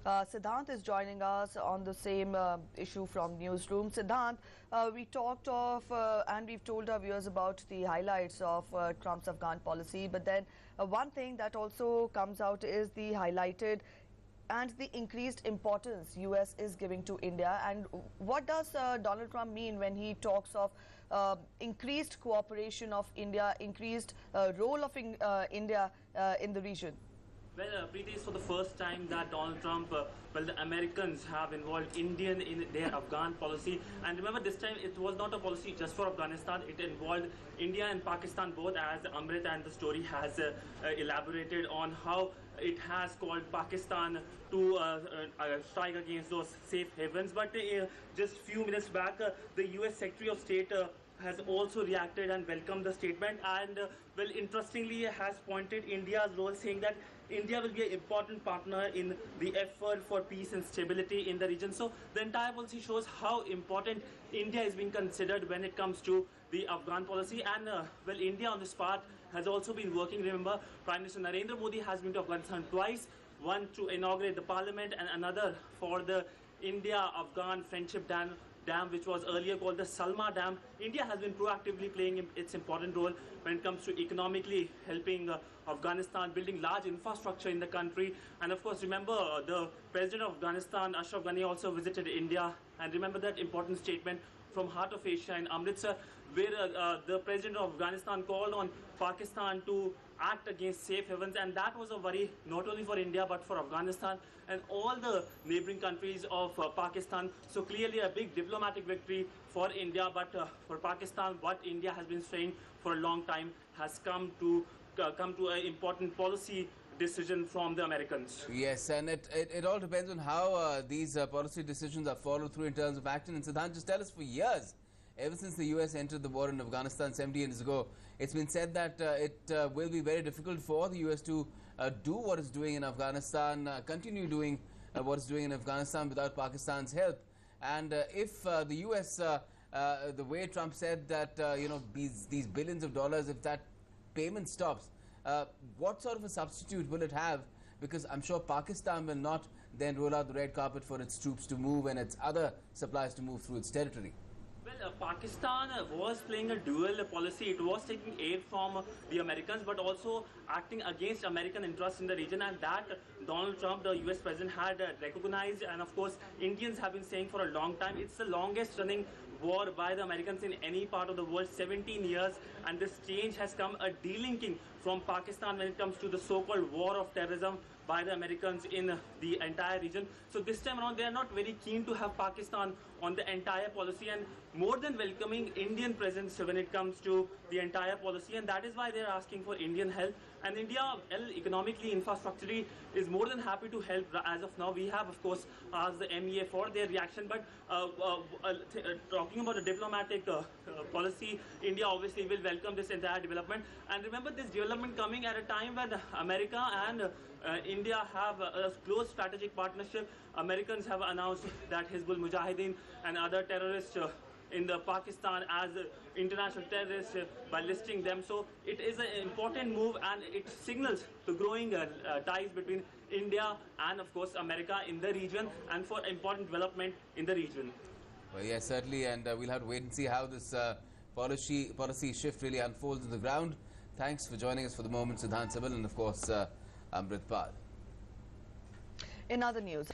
Siddhant is joining us on the same issue from Newsroom. Siddhant, we talked of and we've told our viewers about the highlights of Trump's Afghan policy. But then one thing that also comes out is the highlighted and the increased importance US is giving to India. And what does Donald Trump mean when he talks of increased cooperation of India, increased role of India in the region? Well, Preeti, is for the first time that Donald Trump, the Americans have involved India in their Afghan policy. And remember, this time it was not a policy just for Afghanistan. It involved India and Pakistan both, as Amrit and the story has elaborated on how it has called Pakistan to strike against those safe havens. But just few minutes back, the US Secretary of State has also reacted and welcomed the statement, and well, interestingly has pointed India's role, saying that India will be an important partner in the effort for peace and stability in the region. So the entire policy shows how important India is being considered when it comes to the Afghan policy. And well, India on this part has also been working. Remember, Prime Minister Narendra Modi has been to Afghanistan twice, one to inaugurate the parliament and another for the India-Afghan Friendship Dam, which was earlier called the Salma Dam. India has been proactively playing its important role when it comes to economically helping Afghanistan, building large infrastructure in the country. And of course, remember, the President of Afghanistan, Ashraf Ghani, also visited India. And remember that important statement from Heart of Asia in Amritsar, where the President of Afghanistan called on Pakistan to act against safe havens. And that was a worry not only for India but for Afghanistan and all the neighboring countries of Pakistan. So clearly a big diplomatic victory for India, but for Pakistan, what India has been saying for a long time has come to an important policy decision from the Americans. Yes, and it all depends on how these policy decisions are followed through in terms of action. And Siddhant, just tell us, for years, ever since the US entered the war in Afghanistan 70 years ago, it's been said that it will be very difficult for the US to do what it's doing in Afghanistan, continue doing what it's doing in Afghanistan without Pakistan's help. And if the US, the way Trump said that, these billions of dollars, if that payment stops, what sort of a substitute will it have? Because I'm sure Pakistan will not then roll out the red carpet for its troops to move and its other supplies to move through its territory. Well, Pakistan was playing a dual policy. It was taking aid from the Americans, but also acting against American interests in the region. And that Donald Trump, the US president, had recognized. And of course, Indians have been saying for a long time, it's the longest running war by the Americans in any part of the world, 17 years. And this change has come, a delinking from Pakistan when it comes to the so-called war of terrorism by the Americans in the entire region. So this time around, they are not very keen to have Pakistan on the entire policy, and more than welcoming Indian presence when it comes to the entire policy. And that is why they are asking for Indian help. And India, economically, infrastructurally, is more than happy to help as of now. We have, of course, asked the MEA for their reaction. But talking about a diplomatic policy, India obviously will welcome this entire development. And remember, this development coming at a time when America and India have a close strategic partnership. Americans have announced that Hizbul Mujahideen and other terrorists in the Pakistan as international terrorists by listing them. So it is an important move, and it signals the growing ties between India and, of course, America in the region, and for important development in the region. Well, yes, certainly, and we'll have to wait and see how this policy shift really unfolds on the ground. Thanks for joining us for the moment, Siddhant Sibil, and of course, Amrit Pal. In other news.